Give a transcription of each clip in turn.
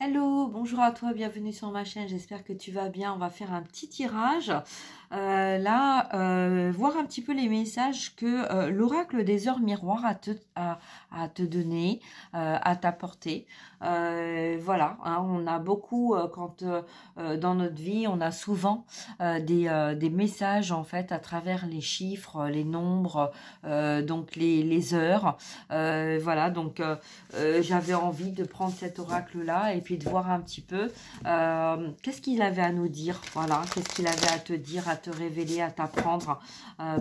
Hello, bonjour à toi, bienvenue sur ma chaîne, j'espère que tu vas bien. On va faire un petit tirage, voir un petit peu les messages que l'oracle des heures miroirs a te donner, à t'apporter. Voilà, hein, on a beaucoup, dans notre vie, on a souvent des messages en fait à travers les chiffres, les nombres, donc les heures. Voilà, donc j'avais envie de prendre cet oracle-là et puis de voir un petit peu qu'est-ce qu'il avait à nous dire, voilà, qu'est-ce qu'il avait à te dire, à te révéler, à t'apprendre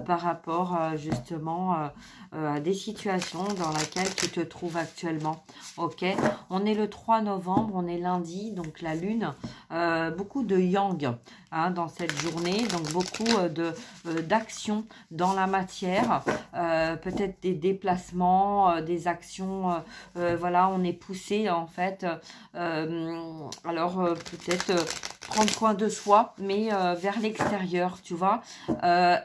par rapport justement à des situations dans lesquelles tu te trouves actuellement. Ok, on est le 3 novembre, on est lundi, donc la lune, beaucoup de yang hein, dans cette journée, donc beaucoup d'actions dans la matière, peut-être des déplacements, des actions, voilà, on est poussé en fait, peut-être prendre soin de soi, mais vers l'extérieur, tu vois,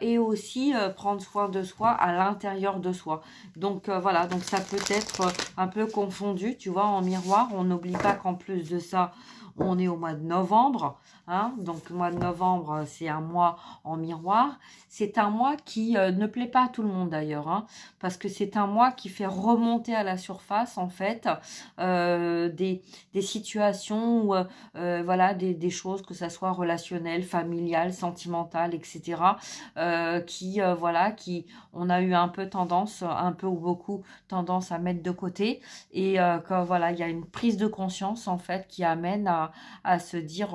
et aussi prendre soin de soi à l'intérieur de soi. Donc voilà, donc ça peut être un peu confondu, tu vois, en miroir. On n'oublie pas qu'en plus de ça, on est au mois de novembre, hein, donc le mois de novembre, c'est un mois en miroir. C'est un mois qui ne plaît pas à tout le monde d'ailleurs, hein, parce que c'est un mois qui fait remonter à la surface, en fait, des situations, où, voilà, des choses, que ça soit relationnelles, familiales, sentimentales, etc., voilà, qui, on a eu un peu tendance, un peu ou beaucoup tendance à mettre de côté, et que voilà, il y a une prise de conscience, en fait, qui amène à se dire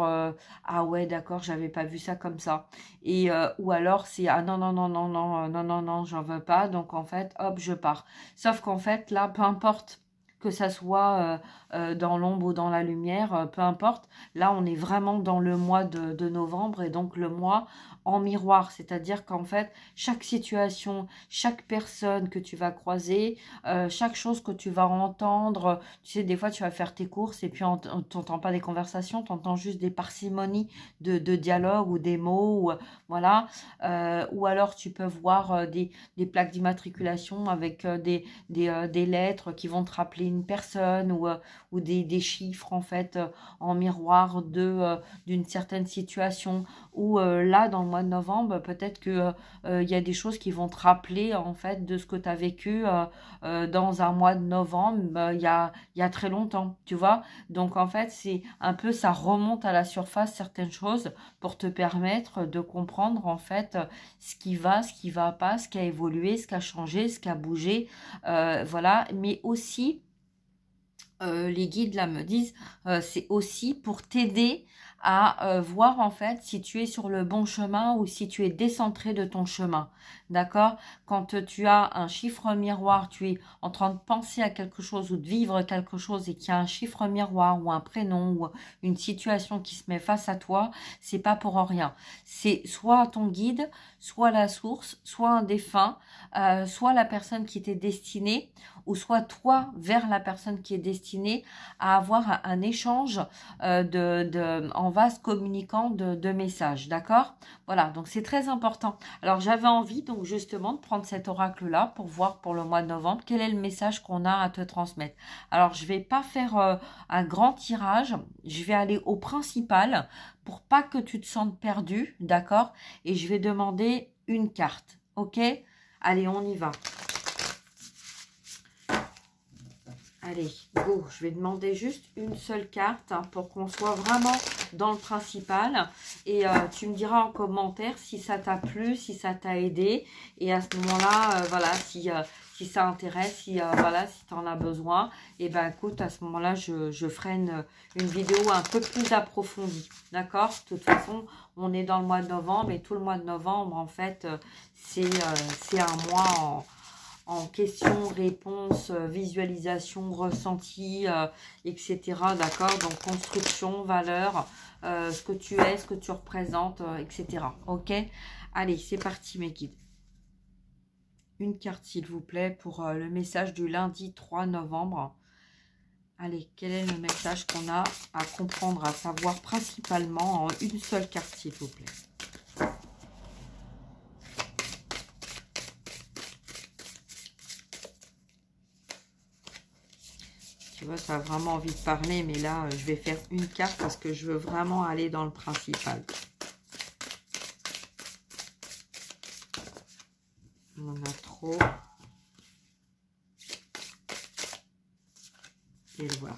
ah ouais, d'accord, j'avais pas vu ça comme ça. Et ou alors c'est ah non non non non non non non non, j'en veux pas, donc en fait hop, je pars. Sauf qu'en fait là, peu importe que ça soit dans l'ombre ou dans la lumière, peu importe, là on est vraiment dans le mois de novembre, et donc le mois en miroir, c'est-à-dire qu'en fait chaque situation, chaque personne que tu vas croiser, chaque chose que tu vas entendre, tu sais, des fois tu vas faire tes courses et puis on t'entend pas des conversations, tu entends juste des parcimonies de dialogue ou des mots, ou, voilà, ou alors tu peux voir des plaques d'immatriculation avec des lettres qui vont te rappeler une personne, ou des chiffres en fait, en miroir d'une certaine situation, ou là dans le mois de novembre, peut-être que il y a des choses qui vont te rappeler en fait de ce que tu as vécu dans un mois de novembre, il y a très longtemps, tu vois. Donc en fait c'est un peu, ça remonte à la surface certaines choses pour te permettre de comprendre en fait ce qui va pas, ce qui a évolué, ce qui a changé, ce qui a bougé, voilà. Mais aussi les guides là me disent, c'est aussi pour t'aider à voir en fait si tu es sur le bon chemin ou si tu es décentré de ton chemin, d'accord. Quand tu as un chiffre miroir, tu es en train de penser à quelque chose ou de vivre quelque chose, et qu'il y a un chiffre miroir ou un prénom ou une situation qui se met face à toi, c'est pas pour rien. C'est soit ton guide, soit la source, soit un défunt, soit la personne qui t'est destinée, ou soit toi vers la personne qui est destinée à avoir un échange en vase communicant de messages, d'accord. Voilà, donc c'est très important. Alors j'avais envie donc justement de prendre cet oracle-là pour voir pour le mois de novembre quel est le message qu'on a à te transmettre. Alors je vais pas faire un grand tirage, je vais aller au principal pour pas que tu te sentes perdu, d'accord. Et je vais demander une carte, ok. Allez, on y va. Allez, go, je vais demander juste une seule carte hein, pour qu'on soit vraiment dans le principal. Et tu me diras en commentaire si ça t'a plu, si ça t'a aidé. Et à ce moment-là, voilà, si ça intéresse, si voilà, si tu en as besoin, et ben écoute, à ce moment-là, je ferai une vidéo un peu plus approfondie. D'accord? De toute façon, on est dans le mois de novembre, et tout le mois de novembre, en fait, c'est un mois en questions, réponses, visualisation, ressenti, etc. D'accord? Donc, construction, valeur, ce que tu es, ce que tu représentes, etc. Ok? Allez, c'est parti, mes guides. Une carte, s'il vous plaît, pour le message du lundi 3 novembre. Allez, quel est le message qu'on a à comprendre, à savoir principalement en une seule carte, s'il vous plaît? Tu vois, tu as vraiment envie de parler, mais là, je vais faire une carte parce que je veux vraiment aller dans le principal. On en a trop. Et voilà.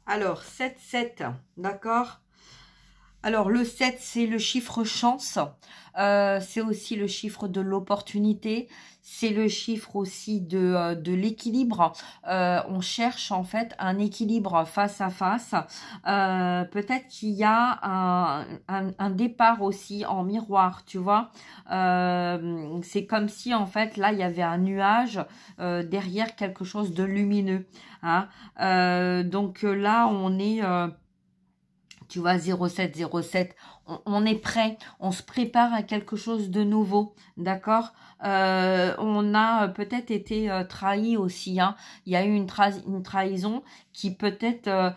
Alors, 7-7, d'accord? Alors, le 7, c'est le chiffre chance. C'est aussi le chiffre de l'opportunité. C'est le chiffre aussi de l'équilibre. On cherche en fait un équilibre face à face. Peut-être qu'il y a un départ aussi en miroir, tu vois. C'est comme si en fait là, il y avait un nuage derrière quelque chose de lumineux. Hein. Donc là, on est... tu vois, 07, on est prêt, on se prépare à quelque chose de nouveau, d'accord? On a peut-être été trahi aussi, hein. Il y a eu une trahison qui peut-être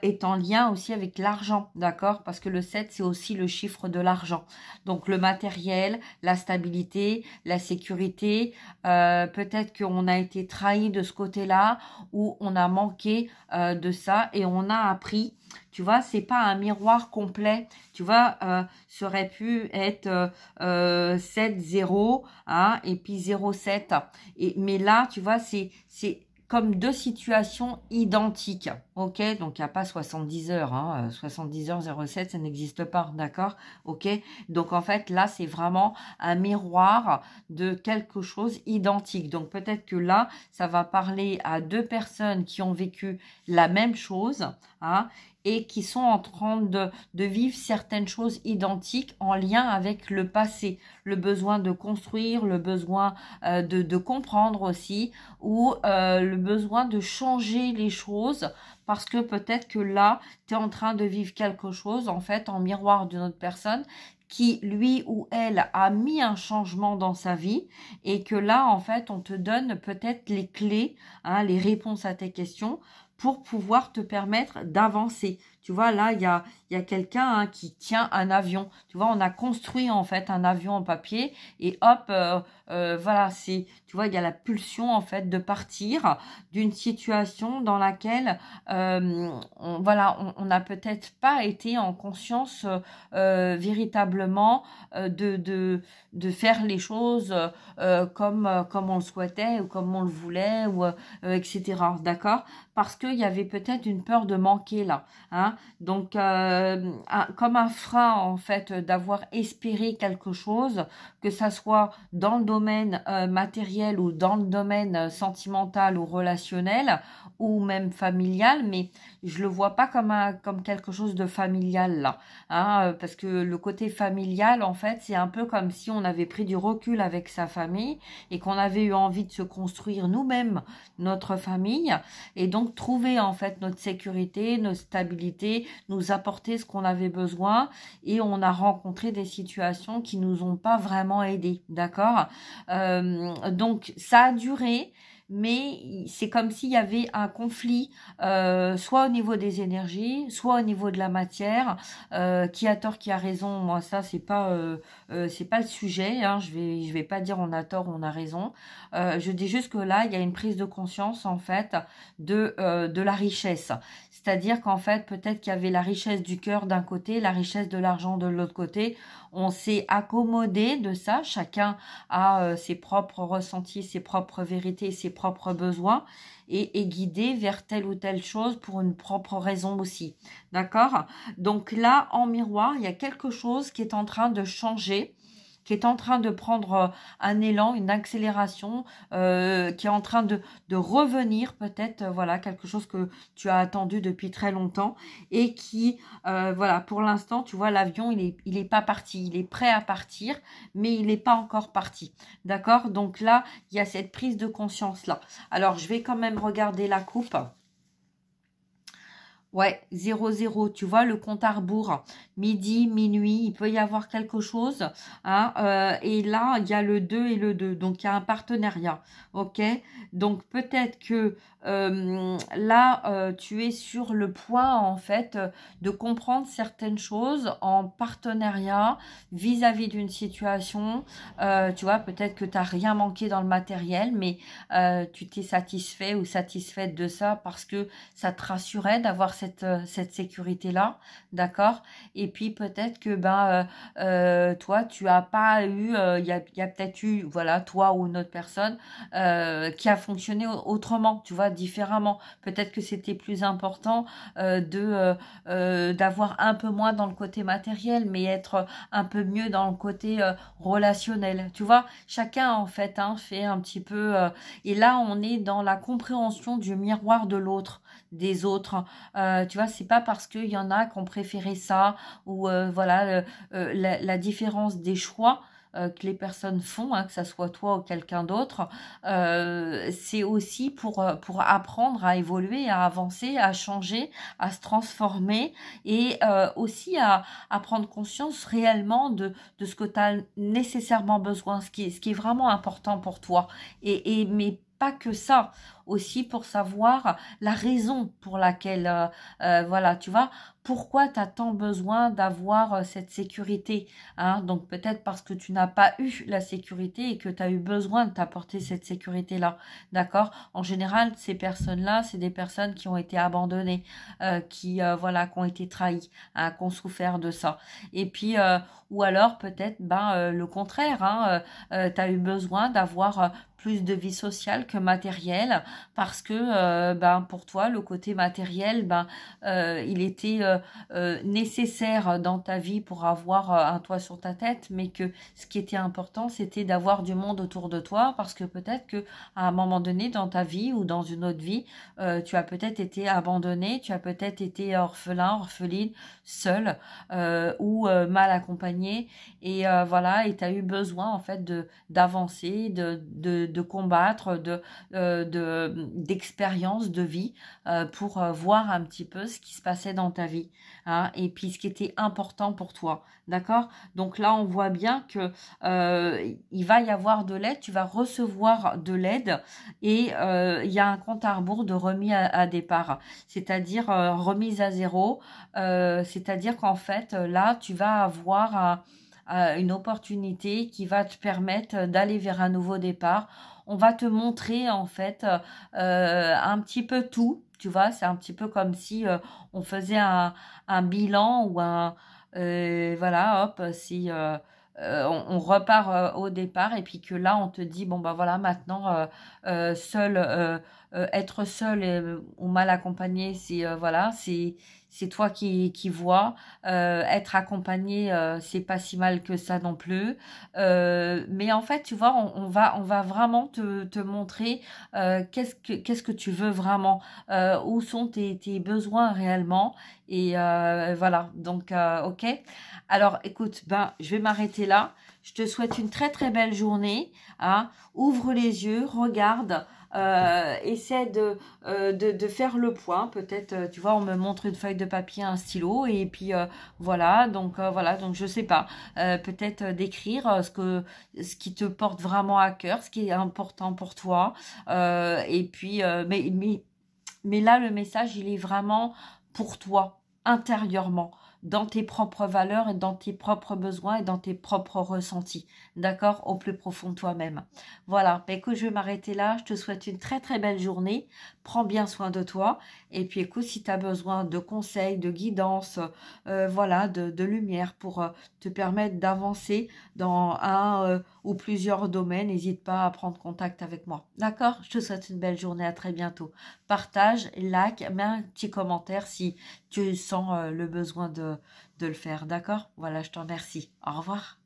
est en lien aussi avec l'argent, d'accord? Parce que le 7, c'est aussi le chiffre de l'argent. Donc le matériel, la stabilité, la sécurité, peut-être qu'on a été trahi de ce côté-là, ou on a manqué de ça et on a appris. Tu vois, c'est pas un miroir complet. Tu vois, ça aurait pu être 7-0 hein, et puis 0,7. Mais là, tu vois, c'est comme deux situations identiques. Ok, donc il n'y a pas 70 heures. Hein, 70 heures 0,7, ça n'existe pas. D'accord? Ok, donc en fait, là, c'est vraiment un miroir de quelque chose identique. Donc peut-être que là, ça va parler à deux personnes qui ont vécu la même chose. Hein, et qui sont en train de vivre certaines choses identiques en lien avec le passé, le besoin de construire, le besoin de comprendre aussi, ou le besoin de changer les choses, parce que peut-être que là, tu es en train de vivre quelque chose, en fait, en miroir d'une autre personne, qui, lui ou elle, a mis un changement dans sa vie, et que là, en fait, on te donne peut-être les clés, hein, les réponses à tes questions, pour pouvoir te permettre d'avancer. Tu vois, là, il y a quelqu'un hein, qui tient un avion. Tu vois, on a construit en fait un avion en papier et hop, voilà, c'est, tu vois, il y a la pulsion en fait de partir d'une situation dans laquelle, on n'a peut-être pas été en conscience véritablement de faire les choses comme on le souhaitait ou comme on le voulait, ou etc. D'accord? Parce qu'il y avait peut-être une peur de manquer là. Hein? Donc, comme un frein, en fait, d'avoir espéré quelque chose, que ça soit dans le domaine matériel ou dans le domaine sentimental ou relationnel, ou même familial, mais je le vois pas comme quelque chose de familial là. Hein? Parce que le côté familial, en fait, c'est un peu comme si on avait pris du recul avec sa famille et qu'on avait eu envie de se construire nous-mêmes notre famille, et donc trouver en fait notre sécurité, notre stabilité, nous apporter ce qu'on avait besoin, et on a rencontré des situations qui nous ont pas vraiment aidés, d'accord? Donc ça a duré, mais c'est comme s'il y avait un conflit, soit au niveau des énergies, soit au niveau de la matière. Qui a tort, qui a raison, moi ça c'est pas le sujet. Hein. Je vais pas dire on a tort, on a raison. Je dis juste que là il y a une prise de conscience en fait de la richesse. C'est-à-dire qu'en fait peut-être qu'il y avait la richesse du cœur d'un côté, la richesse de l'argent de l'autre côté. On s'est accommodé de ça. Chacun a ses propres ressentis, ses propres vérités, ses propres besoins, et est guidé vers telle ou telle chose pour une propre raison aussi. D'accord? Donc là, en miroir, il y a quelque chose qui est en train de changer, qui est en train de prendre un élan, une accélération, qui est en train de revenir peut-être, voilà, quelque chose que tu as attendu depuis très longtemps, et qui, voilà, pour l'instant, tu vois, l'avion, il est pas parti, il est prêt à partir, mais il n'est pas encore parti, d'accord? Donc là, il y a cette prise de conscience-là. Alors, je vais quand même regarder la coupe. Ouais, 00, tu vois, le compte à rebours, midi, minuit, il peut y avoir quelque chose, hein, et là, il y a le 2 et le 2, donc il y a un partenariat, ok? Donc peut-être que là, tu es sur le point, en fait, de comprendre certaines choses en partenariat vis-à-vis d'une situation, tu vois, peut-être que tu n'as rien manqué dans le matériel, mais tu t'es satisfait ou satisfaite de ça parce que ça te rassurait d'avoir cette sécurité-là, d'accord? Et puis peut-être que toi, tu as pas eu, il y a peut-être eu, voilà, toi ou une autre personne qui a fonctionné autrement, tu vois, différemment. Peut-être que c'était plus important d'avoir un peu moins dans le côté matériel, mais être un peu mieux dans le côté relationnel. Tu vois, chacun en fait hein, fait un petit peu... et là, on est dans la compréhension du miroir de l'autre, des autres. Tu vois, c'est pas parce qu'il y en a qui ont préféré ça ou voilà la différence des choix que les personnes font, hein, que ça soit toi ou quelqu'un d'autre, c'est aussi pour apprendre à évoluer, à avancer, à changer, à se transformer et aussi à prendre conscience réellement de ce que tu as nécessairement besoin, ce qui est vraiment important pour toi. Mais pas que ça, aussi pour savoir la raison pour laquelle, voilà, tu vois, pourquoi tu as tant besoin d'avoir cette sécurité, hein? Donc peut-être parce que tu n'as pas eu la sécurité et que tu as eu besoin de t'apporter cette sécurité-là, d'accord? En général, ces personnes-là, c'est des personnes qui ont été abandonnées, voilà, qui ont été trahies, hein, qui ont souffert de ça. Et puis, ou alors peut-être le contraire, hein, tu as eu besoin d'avoir plus de vie sociale que matérielle parce que pour toi le côté matériel il était nécessaire dans ta vie pour avoir un toit sur ta tête, mais que ce qui était important c'était d'avoir du monde autour de toi parce que peut-être que à un moment donné dans ta vie ou dans une autre vie tu as peut-être été abandonné, tu as peut-être été orphelin, orpheline, seul ou mal accompagné et voilà et tu as eu besoin en fait d'avancer, de combattre, d'expérience de vie pour voir un petit peu ce qui se passait dans ta vie hein, et puis ce qui était important pour toi, d'accord? Donc là on voit bien que il va y avoir de l'aide, tu vas recevoir de l'aide et il y a un compte à rebours de remis à départ, c'est-à-dire remise à zéro, c'est-à-dire qu'en fait là tu vas avoir une opportunité qui va te permettre d'aller vers un nouveau départ. On va te montrer en fait un petit peu tout, tu vois, c'est un petit peu comme si on faisait un bilan ou voilà, hop, si on repart au départ et puis que là on te dit bon bah voilà maintenant être seul ou mal accompagné c'est voilà c'est toi qui vois être accompagné c'est pas si mal que ça non plus mais en fait tu vois on va vraiment te montrer qu'est-ce que tu veux vraiment où sont tes besoins réellement et voilà donc ok alors écoute je vais m'arrêter là. Je te souhaite une très très belle journée hein. Ouvre les yeux, regarde essaie de faire le point. Peut-être, tu vois, on me montre une feuille de papier, un stylo, et puis voilà. Donc je sais pas. Peut-être d'écrire ce qui te porte vraiment à cœur, ce qui est important pour toi. Et puis, mais là, le message, il est vraiment pour toi, intérieurement, dans tes propres valeurs et dans tes propres besoins et dans tes propres ressentis. D'accord? Au plus profond de toi-même. Voilà. Écoute, je vais m'arrêter là. Je te souhaite une très très belle journée. Prends bien soin de toi. Et puis écoute, si tu as besoin de conseils, de guidance, voilà, de lumière pour te permettre d'avancer dans un ou plusieurs domaines, n'hésite pas à prendre contact avec moi. D'accord? Je te souhaite une belle journée. À très bientôt. Partage, like, mets un petit commentaire si tu sens le besoin de le faire. D'accord? Voilà, je te remercie. Au revoir.